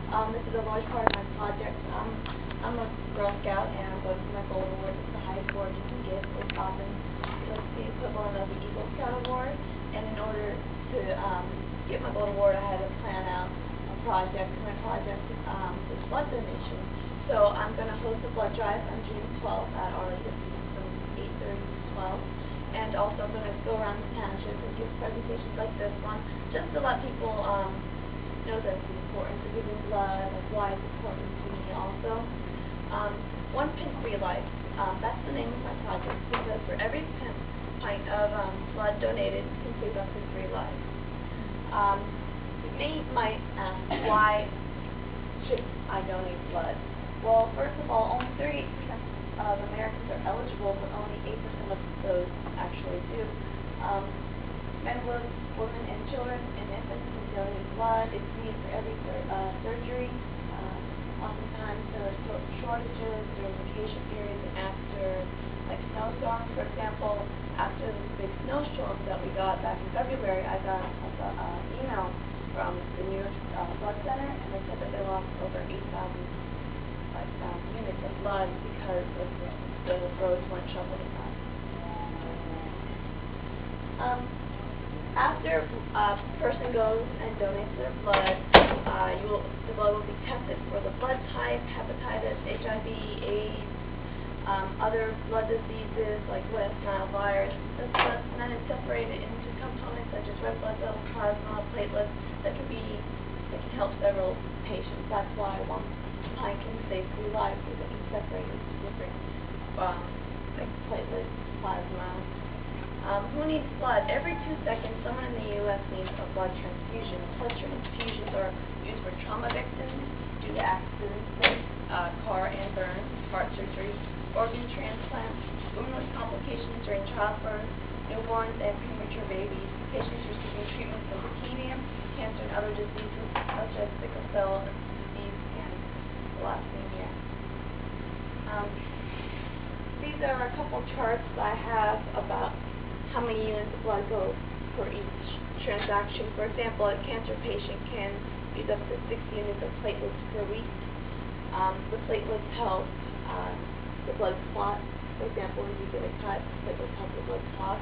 This is a large part of my project. I'm a Girl Scout and I'm going for my Gold Award. It's the highest award you can get with Bobbin. It's the equivalent of the Eagle Scout Award. And in order to get my Gold Award, I had to plan out a project. My project is blood donation. So I'm going to host a blood drive on June 12th at Arlington from 8:30 to 12. And also I'm going to go around the township and give presentations like this one, just to let people know that it's important to giving blood, like why it's important to me also. One pint for your life. That's the name of my project, because for every pint of blood donated, you can save up to 3 lives. You might ask, why should I donate blood? Well, first of all, only 38% of Americans are eligible, but only 8% of those actually do. Men, women, and children and infants can donate blood. It's needed for every surgery. Oftentimes there are shortages during vacation periods and after, like snowstorms, for example. After the big snowstorms that we got back in February, I got an email from the New York Blood Center, and they said that they lost over 8,000 units of blood because of the roads weren't shoveled enough. After a person goes and donates their blood, the blood will be tested for the blood type, hepatitis, HIV, AIDS, other blood diseases like West Nile virus. And then it's separated into components such as red blood cells, plasma, platelets that can help several patients. That's why one pint can save 3 lives, because it can separate into different like platelets, plasma. Who needs blood? Every 2 seconds, someone in the U.S. needs a blood transfusion. Blood transfusions are used for trauma victims due to accidents like car and burns, heart surgery, organ transplants, numerous complications during childbirth, newborns, and premature babies, patients receiving treatment for leukemia, cancer, and other diseases such as sickle cell disease and thalassemia. These are a couple charts I have about how many units of blood go for each transaction. For example, a cancer patient can use up to 6 units of platelets per week. The platelets help the blood clot. For example, when you get a cut, platelets help the blood clot.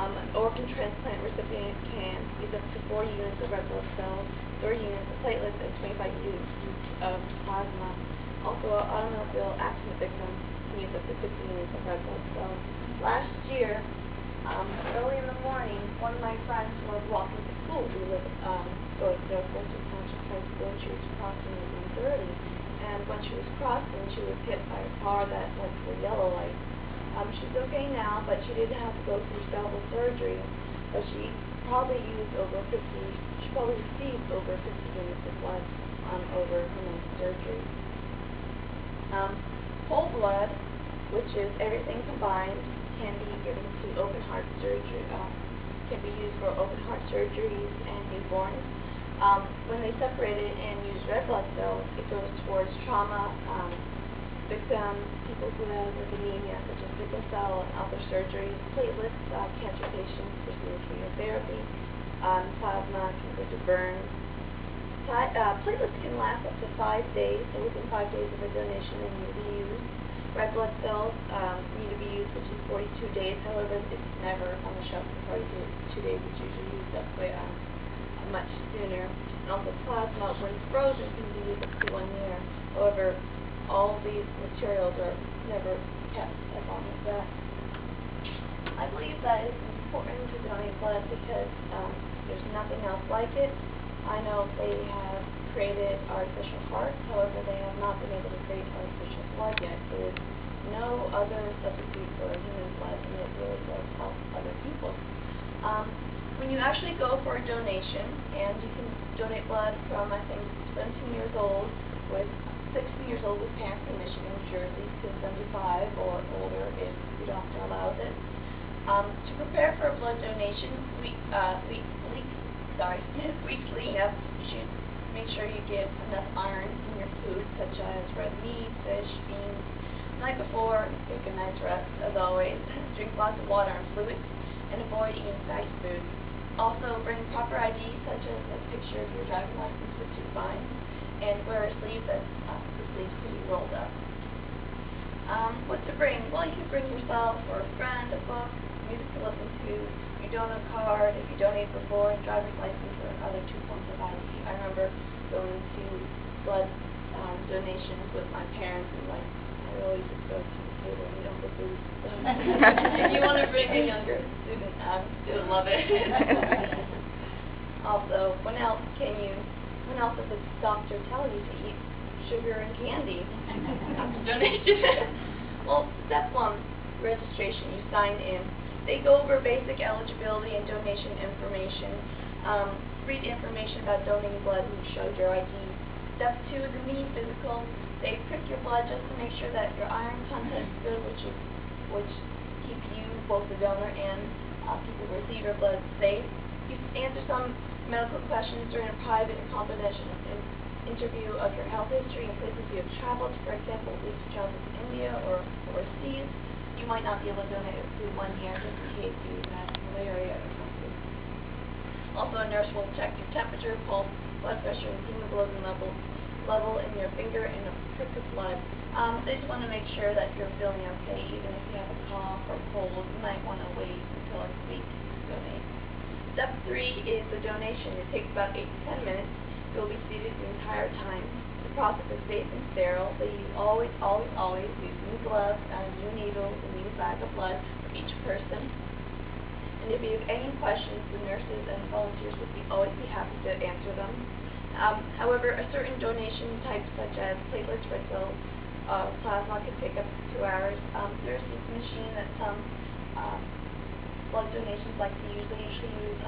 An organ transplant recipient can use up to 4 units of red blood cells, 30 units of platelets, and 25 units of plasma. Also, an automobile accident victim can use up to 50 units of red blood cells. Last year, early in the morning, one of my friends was walking to school. We live going to Fulton Township High School, and she was crossing at 1:30. And when she was crossing, she was hit by a car that went through yellow light. She's okay now, but she did have to go through several surgery. But she probably received over 50 units of blood over her many surgeries. Whole blood, which is everything combined, can be given to open heart surgery, can be used for open heart surgeries and newborns. When they separate it and use red blood cells, it goes towards trauma victims, people who have anemia such as sickle cell and other surgeries, platelets, cancer patients receiving chemotherapy, plasma can go to burns. Platelets can last up to 5 days, so within 5 days of a donation they need to be used. Red blood cells need to be used within 42 days. However, it's never on the shelf for 42 days. It's usually used up way much sooner. And also plasma, when frozen, can be used up to 1 year. However, all these materials are never kept as long as that. I believe that it's important to donate blood because there's nothing else like it. I know they have created artificial hearts, however, they have not been able to create artificial blood yet. There is no other substitute for human blood, and it really does help other people. When you actually go for a donation, and you can donate blood from, I think, 17 years old with 16 years old with parents in Michigan, New Jersey, to 75 or older if your doctor allows it. To prepare for a blood donation, weekly, you should make sure you get enough iron in your food, such as red meat, fish, beans. The night before, take a nice rest, as always. Drink lots of water and fluids, and avoid eating fatty foods. Also, bring proper ID, such as a picture of your driving license with 2 fines, and wear a sleeve that the sleeves can be rolled up. What to bring? Well, you can bring yourself or a friend, a book, music to listen to, your donor card, if you donate before, a driver's license, or other 2 forms of ID. I remember going to blood donations with my parents, and like I always just go to the table and eat all the food. So if you want to bring a younger student, they would love it. Also, when else does the doctor tell you to eat sugar and candy after donation? Well, step 1, registration. You sign in. They go over basic eligibility and donation information. Read information about donating blood and show your ID. Step 2 is a mini physical. They prick your blood just to make sure that your iron content is good, which keep you, both the donor and people who receive your blood, safe. You answer some medical questions during a private and confidential interview of your health history and places you have traveled. For example, if you travel to India or overseas, you might not be able to donate through 1 year just in case you have malaria or something. Also, a nurse will check your temperature, pulse, blood pressure, and hemoglobin level in your finger and a prick of blood. They just want to make sure that you're feeling okay, even if you have a cough or cold. You might want to wait until next week to donate. Step 3 is the donation. It takes about 8 to 10 minutes. You'll be seated the entire time. The process is safe and sterile. They always use new gloves, new needles, and new bag of blood for each person. And if you have any questions, the nurses and volunteers would always be happy to answer them. However, a certain donation type, such as platelets, red cells, plasma, can take up to 2 hours. There's this machine that some blood donations like to use. They usually use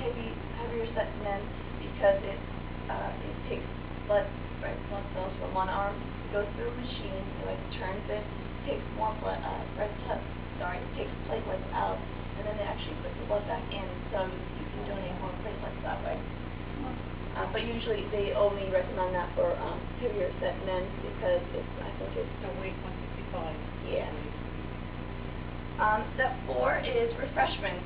heavier set men because it takes red blood cells from one arm. It goes through a machine, it turns it, takes more blood, takes platelets out, and then they actually put the blood back in, so you can donate more platelets that way. But usually they only recommend that for heavier set men because I think it's weight 165. Yeah. Step 4 is refreshments.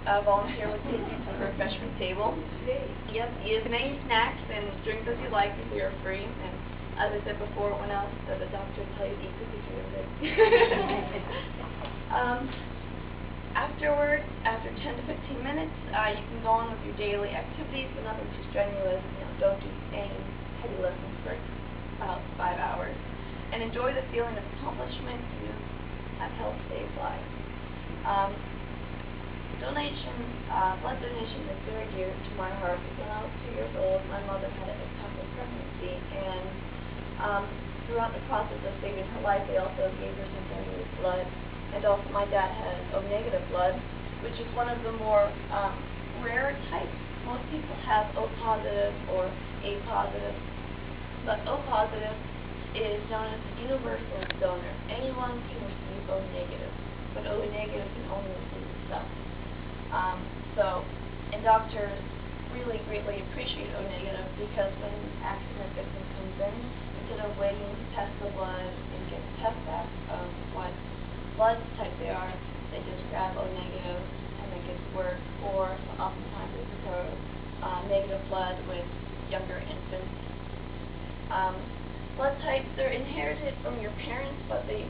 A volunteer would take you to the refreshment table. Yep, you have many snacks and drinks as you like if you're free. And as I said before, when else does the doctor tell you to eat cookies for your good? Afterwards, after 10 to 15 minutes, you can go on with your daily activities, but nothing too strenuous. Don't do any heavy lifting for about 5 hours. And enjoy the feeling of accomplishment. You have helped save lives. Blood donation is very dear to my heart. When I was 2 years old, my mother had a tough pregnancy, and throughout the process of saving her life, they also gave her some donated blood. And also my dad had O-negative blood, which is one of the more rare types. Most people have O-positive or A-positive, but O-positive is known as a universal donor. Anyone can receive O-negative, but O-negative can only receive itself. And doctors really greatly appreciate O-negative because when an accident victim comes in, instead of waiting to test the blood and get a test back of what blood type they are, they just grab O-negative and it gets worse, or oftentimes they propose negative blood with younger infants. Blood types, they're inherited from your parents, but the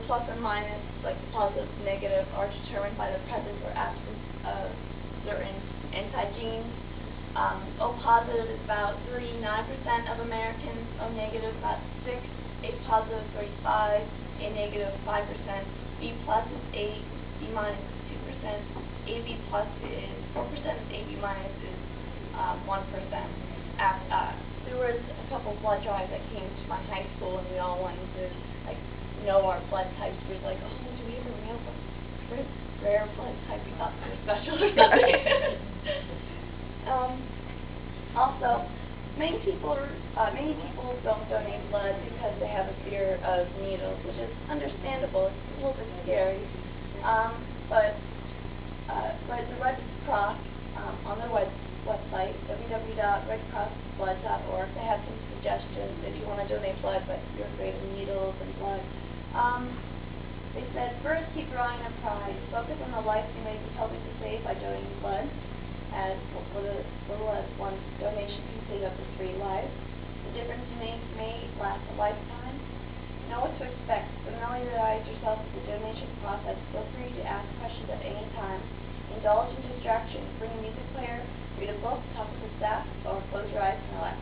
plus and minus, like the positive and negative, are determined by the presence or absence of certain anti-genes. O-positive is about 39% of Americans, O-negative about 6%, A-positive 35%, A-negative 5%, B plus is 8%, B minus is 2%, AB plus is 4%, and AB minus is 1%. There was a couple blood drives that came to my high school, and we all wanted to know our blood types. We were like, oh, do we have a rare blood type? We thought we were special or something. Also, many people don't donate blood because they have a fear of needles, which is understandable. It's a little bit scary. But the Red Cross, on their website, www.redcrossblood.org, they have some suggestions if you want to donate blood but you're afraid of needles and blood. They said, first, keep your eye on a prize. Focus on the life you may be helping to save by donating blood. As little as one donation can save up to 3 lives. difference you make may last a lifetime. Know what to expect. Familiarize yourself with the donation process. Feel free to ask questions at any time. Indulge in distraction. Bring a music player, read a book, talk with the staff, or close your eyes and relax.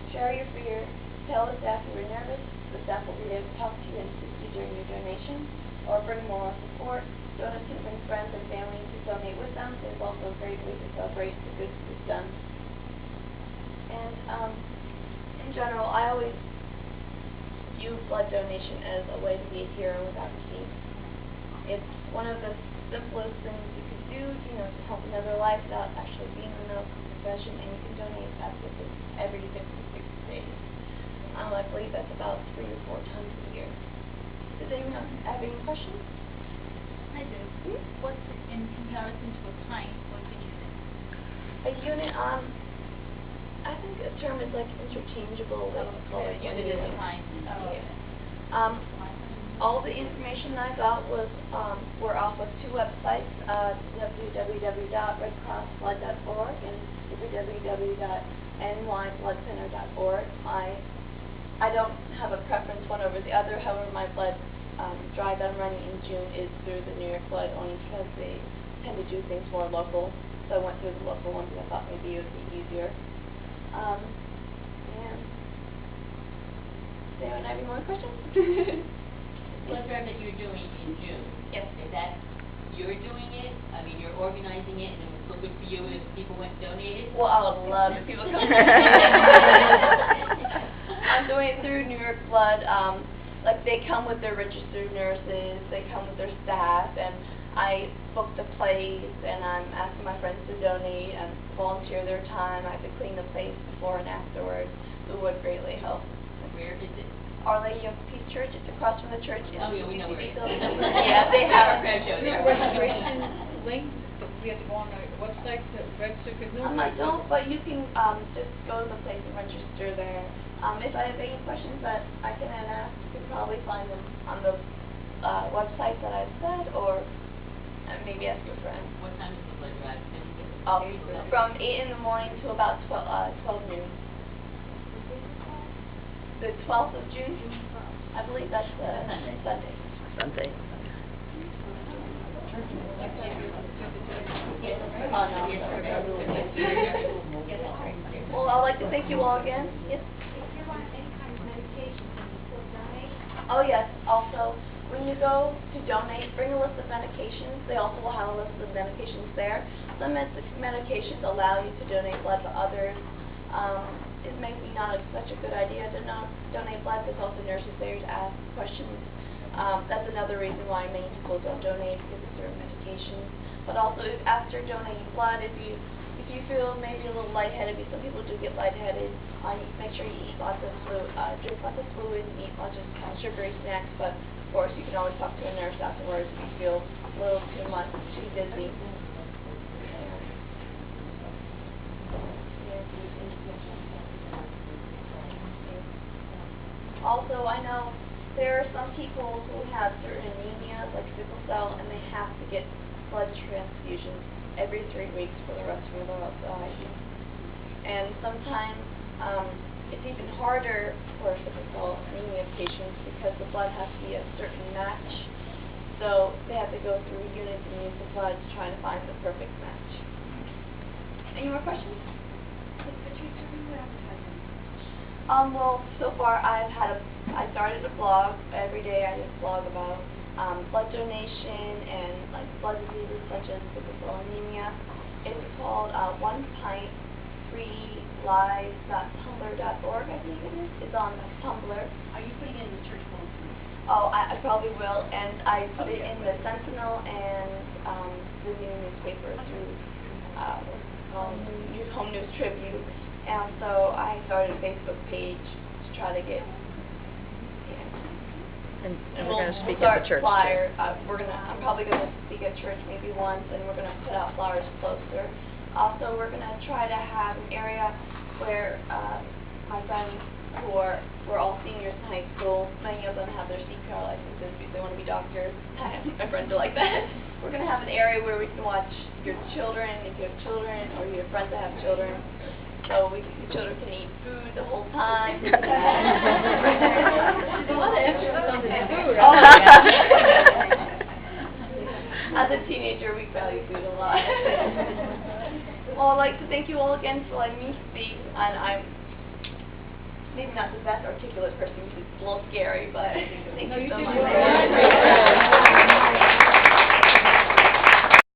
Share your fear. Tell the staff you were nervous. The staff will be there to talk to you and assist you during your donation. Or bring moral support. Donors can bring friends and family to donate with them. There's also a great way to celebrate the good that's done. And in general, I always view blood donation as a way to be a hero without receiving. It's one of the simplest things you can do, to help another life without actually being in the medical profession, and you can donate absolutely every 56 days. I believe that's about 3 or 4 times a year. Does anyone have any questions? I do. What's in comparison to a pint? What's a unit? A unit, I think a term is like interchangeable. They call it Unit is a pint. Oh. Yeah. All the information I got was were off of 2 websites, www.redcrossblood.org and www.nybloodcenter.org. I don't have a preference one over the other. However, my blood drive that I'm running in June is through the New York Blood, only because they tend to do things more local. So I went through the local one because I thought maybe it would be easier. And does anyone have any more questions? Blood drive that you're doing in June. Yes. Is that you're doing it? I mean, you're organizing it, and it would feel good for you if people went and donated? Well, I would love if people come. I'm doing it through New York Blood. Like, they come with their registered nurses, they come with their staff, and I book the place, and I'm asking my friends to donate and volunteer their time. I have to clean the place before and afterwards. It would greatly help. Where is it? Our Lady of Peace Church. It's across from the church. Oh, yeah, we know where it is. Yeah, they have. Registration link? We have to go on the website to register? I don't, but you can just go to the place and register there. If I have any questions that I can ask, you can probably find them on the website that I've said, or maybe ask your friend. What time is the blood drive? From 8 in the morning to about 12 noon. The 12th of June? I believe that's Sunday. Sunday. Well, I'd like to thank you all again. Yes? If you want any kind of medication, can you still donate? Oh, yes. Also, when you go to donate, bring a list of medications. They also will have a list of medications there. Some medications allow you to donate blood to others. It may be not such a good idea to not donate blood. There's also nurses there to ask questions. That's another reason why many people don't donate, because of certain medications. But also, after donating blood, if you feel maybe a little lightheaded, because some people do get lightheaded, make sure you eat lots of drink lots of fluids, and eat lots of sugary snacks. But of course, you can always talk to a nurse afterwards if you feel a little too dizzy. Also, I know there are some people who have certain anemias, like sickle cell, and they have to get blood transfusions every 3 weeks for the rest of their life. And sometimes it's even harder for sickle cell anemia patients because the blood has to be a certain match. So they have to go through units and units of blood to try to find the perfect match. Any more questions? Well, so far I started a blog. Every day I just blog about blood donation and like blood diseases such as sickle cell anemia. It's called onepintfreelives.tumblr.org, I think it is. It's on Tumblr. Are you putting it in the church bulletin? Oh, I probably will, and I put it in the Sentinel and the new newspaper through Home News Tribune. And so I started a Facebook page to try to get, And we're we'll going to speak start at the church. flyers. I'm probably going to speak at church maybe once, and we're going to put out flyers closer. Also, we're going to try to have an area where my friends we're all seniors in high school. Many of them have their CPR licenses because they want to be doctors. My friends are like that. We're going to have an area where we can watch your children, if you have children, or you have friends that have children. so the children can eat food the whole time. There's a lot of emphasis on the food. Oh, yeah. As a teenager, we value food a lot. Well, I'd like to thank you all again for letting me speak, and I'm maybe not the best articulate person because it's a little scary, but thank No, you you so did much. great.